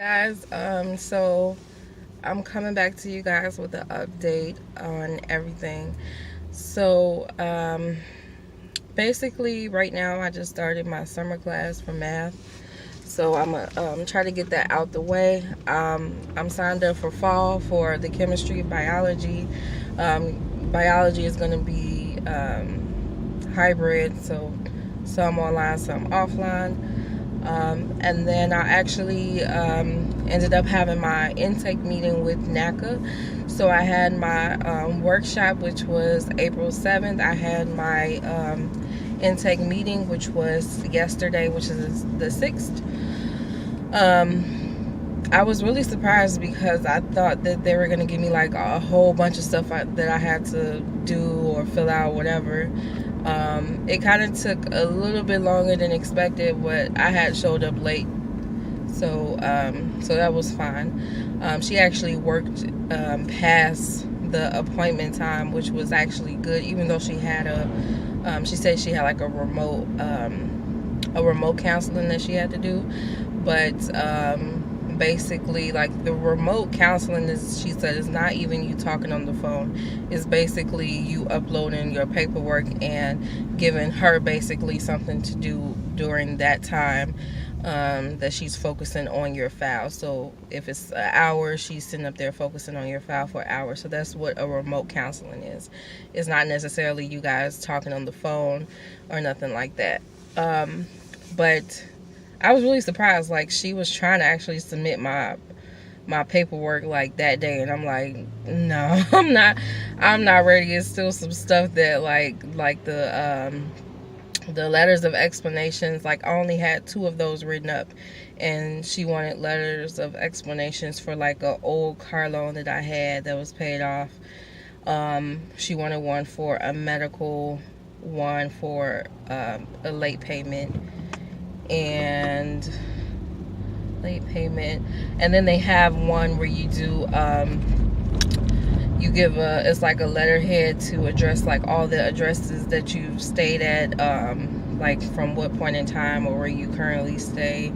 Guys, so I'm coming back to you guys with an update on everything. So basically right now I just started my summer class for math, so I'm gonna try to get that out the way. I'm signed up for fall for the chemistry, biology. Biology is going to be hybrid, so some online, some offline. And then I actually ended up having my intake meeting with NACA. So I had my workshop, which was April 7th. I had my intake meeting, which was yesterday, which is the 6th. I was really surprised because I thought that they were going to give me like a whole bunch of stuff that I had to do or fill out, whatever. It kind of took a little bit longer than expected, but I had showed up late, so that was fine. She actually worked past the appointment time, which was actually good, even though she had she said she had like a remote counseling that she had to do, but basically, like, the remote counseling is, she said, is not even you talking on the phone. It's basically you uploading your paperwork and giving her basically something to do during that time that she's focusing on your file. So if it's an hour, she's sitting up there focusing on your file for an hour. So that's what a remote counseling is. It's not necessarily you guys talking on the phone or nothing like that. But I was really surprised. Like, she was trying to actually submit my paperwork like that day, and I'm like, no, I'm not ready. It's still some stuff that like the letters of explanations, like I only had 2 of those written up, and she wanted letters of explanations for like an old car loan that I had that was paid off. She wanted one for a medical, one for a late payment, and then they have one where you do you give it's like a letterhead to address like all the addresses that you've stayed at, like from what point in time or where you currently stay.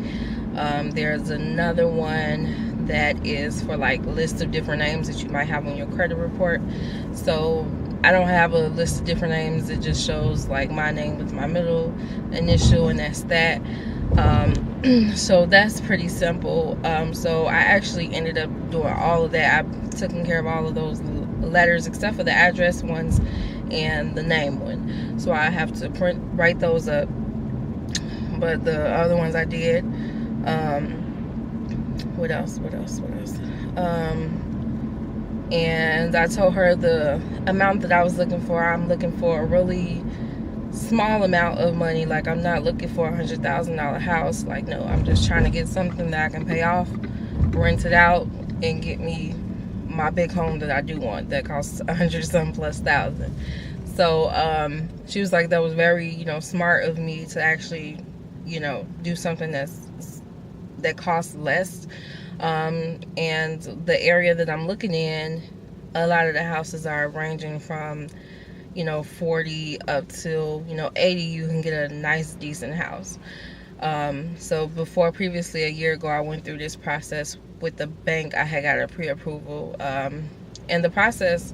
There's another one that is for like lists of different names that you might have on your credit report. So I don't have a list of different names. It just shows like my name with my middle initial, and that's that. So that's pretty simple. So I actually ended up doing all of that. I've taken care of all of those letters except for the address ones and the name one. So I have to write those up. But the other ones I did. What else? And I told her the amount that I was looking for. I'm looking for a really small amount of money. Like, I'm not looking for $100,000 house. Like, no, I'm just trying to get something that I can pay off, rent it out, and get me my big home that I do want that costs $100,000+. So she was like, that was very, smart of me to actually, do something that costs less. And the area that I'm looking in, a lot of the houses are ranging from 40 up till 80. You can get a nice decent house. So previously a year ago, I went through this process with the bank. I had got a pre-approval, and the process,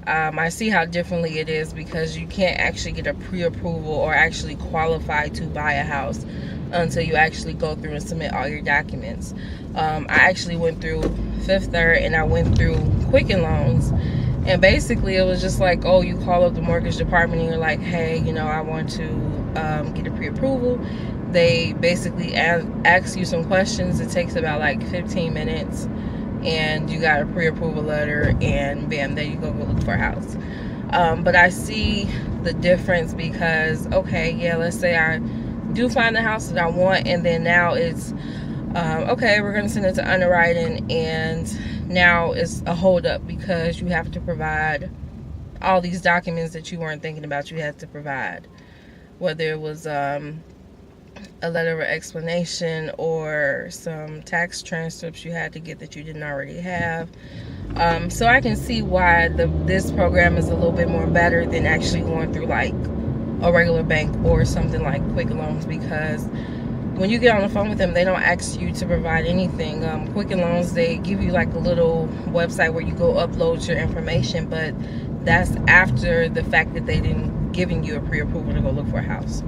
I see how differently it is, because you can't actually get a pre-approval or actually qualify to buy a house until you actually go through and submit all your documents. I actually went through Fifth Third, and I went through Quicken Loans, and basically it was just like, oh, you call up the mortgage department and you're like, hey, I want to get a pre-approval. They basically ask you some questions. It takes about like 15 minutes, and you got a pre-approval letter, and bam, there you go look for a house. But I see the difference, because okay, yeah, let's say I do find the house that I want, and then now it's okay, we're going to send it to underwriting, and now it's a holdup because you have to provide all these documents that you weren't thinking about you had to provide, whether it was a letter of explanation or some tax transcripts you had to get that you didn't already have. So I can see why this program is a little bit more better than actually going through like a regular bank or something like Quick Loans, because when you get on the phone with them, they don't ask you to provide anything. Quicken Loans, they give you like a little website where you go upload your information, but that's after the fact that they didn't giving you a pre-approval to go look for a house.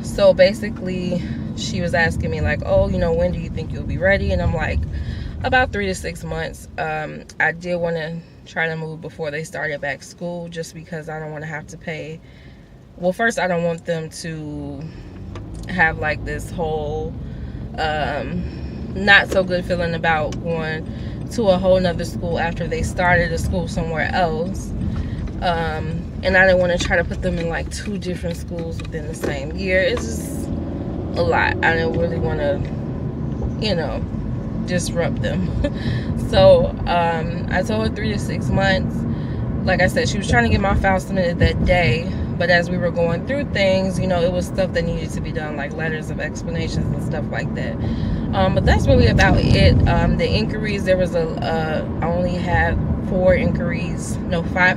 So basically, she was asking me like, oh, you know, when do you think you'll be ready? And I'm like, about 3 to 6 months. I did want to try to move before they started back school, just because I don't want to have to pay. Well, first, I don't want them to have like this whole not so good feeling about going to a whole nother school after they started a school somewhere else. And I didn't want to try to put them in like 2 different schools within the same year. It's just a lot. I didn't really want to, you know, disrupt them. So I told her 3 to 6 months. Like I said, she was trying to get my file submitted that day, but as we were going through things, you know, it was stuff that needed to be done, like letters of explanations and stuff like that. But that's really about it. The inquiries, there was I only had 5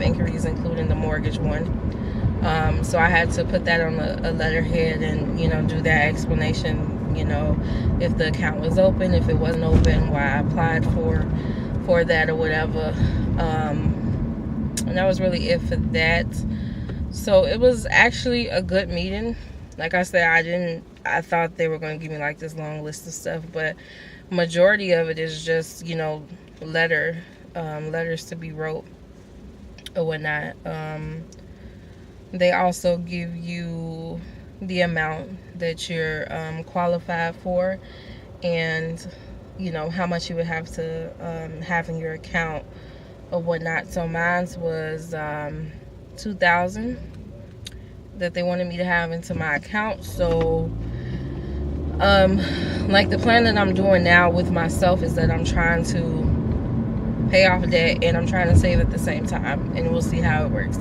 inquiries, including the mortgage one. So I had to put that on a letterhead and, you know, do that explanation, you know, if the account was open, if it wasn't open, why I applied for that or whatever. And that was really it for that. So it was actually a good meeting. Like I said, I thought they were going to give me like this long list of stuff, but majority of it is just, you know, letters to be wrote or whatnot. They also give you the amount that you're qualified for, and you know how much you would have to have in your account or whatnot. So mine's was $2,000 that they wanted me to have into my account. So like the plan that I'm doing now with myself is that I'm trying to pay off debt and I'm trying to save at the same time, and we'll see how it works.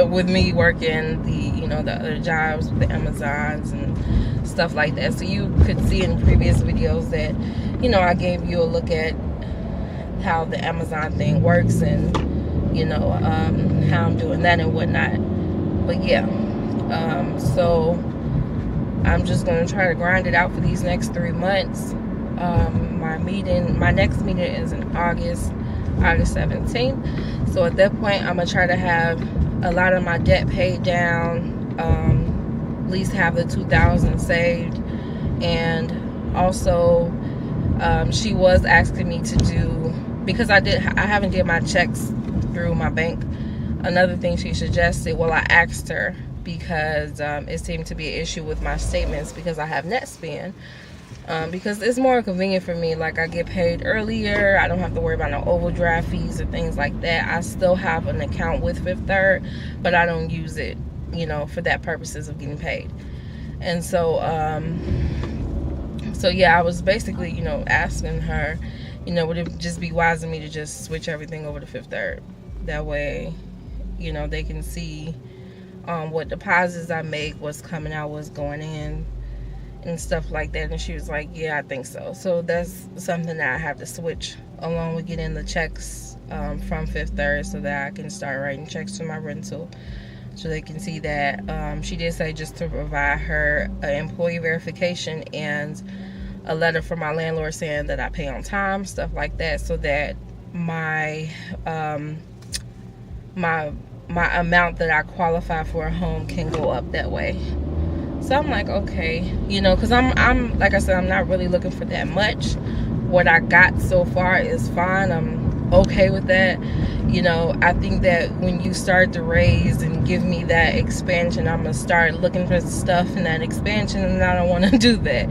With me working the other jobs with the Amazons and stuff like that. So you could see in previous videos that, you know, I gave you a look at how the Amazon thing works and, you know, how I'm doing that and whatnot. But yeah, so I'm just going to try to grind it out for these next 3 months. My next meeting is in August 17th. So at that point, I'm going to try to have a lot of my debt paid down, at least have the $2,000 saved. And also, she was asking me to do, because I haven't did my checks through my bank. Another thing she suggested, well, I asked her because it seemed to be an issue with my statements because I have net spend. Because it's more convenient for me. Like, I get paid earlier, I don't have to worry about no overdraft fees or things like that. I still have an account with Fifth Third, but I don't use it, you know, for that purposes of getting paid. And so yeah, I was basically, you know, asking her, you know, would it just be wise of me to just switch everything over to Fifth Third? That way, you know, they can see what deposits I make, what's coming out, what's going in, and stuff like that. And she was like, yeah, I think so. So that's something that I have to switch along with getting the checks from Fifth Third, so that I can start writing checks to my rental so they can see that. She did say just to provide her an employee verification and a letter from my landlord saying that I pay on time, stuff like that, so that my my amount that I qualify for a home can go up that way. So I'm like, okay, you know, because I'm like I said, I'm not really looking for that much. What I got so far is fine. I'm okay with that. You know, I think that when you start to raise and give me that expansion, I'm gonna start looking for stuff in that expansion, and I don't want to do that.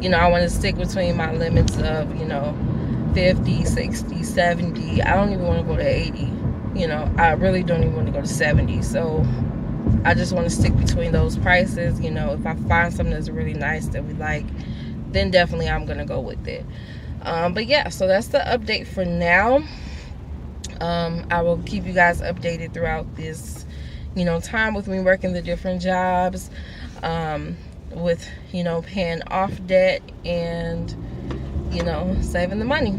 You know, I want to stick between my limits of, you know, 50, 60, 70. I don't even want to go to 80. You know, I really don't even want to go to 70. So I just want to stick between those prices. You know, if I find something that's really nice that we like, then definitely I'm gonna go with it. But yeah, so that's the update for now. I will keep you guys updated throughout this, you know, time with me working the different jobs, with, you know, paying off debt and, you know, saving the money.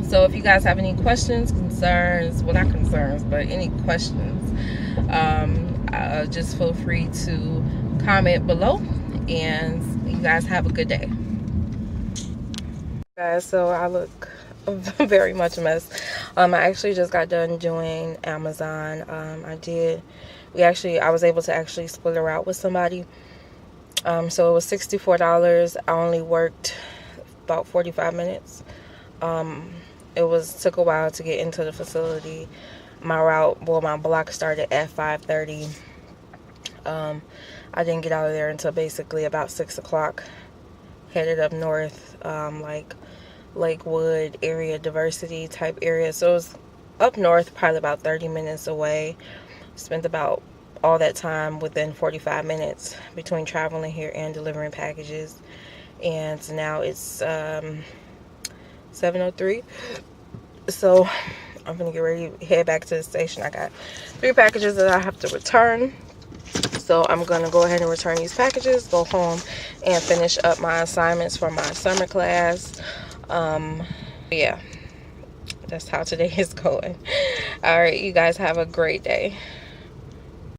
So if you guys have any questions, concerns, well, not concerns, but any questions, just feel free to comment below. And You guys have a good day. Guys, so I look very much a mess. I actually just got done doing Amazon. I was able to actually split her out with somebody. So it was $64. I only worked about 45 minutes. Took a while to get into the facility. My block started at 5:30. I didn't get out of there until basically about 6 o'clock. Headed up north, like Lakewood area, Diversity type area. So it was up north, probably about 30 minutes away. Spent about all that time within 45 minutes between traveling here and delivering packages. And now it's 7:03. So I'm gonna get ready to head back to the station. I got 3 packages that I have to return. So I'm gonna go ahead and return these packages, go home and finish up my assignments for my summer class. Yeah, that's how today is going. All right, you guys have a great day.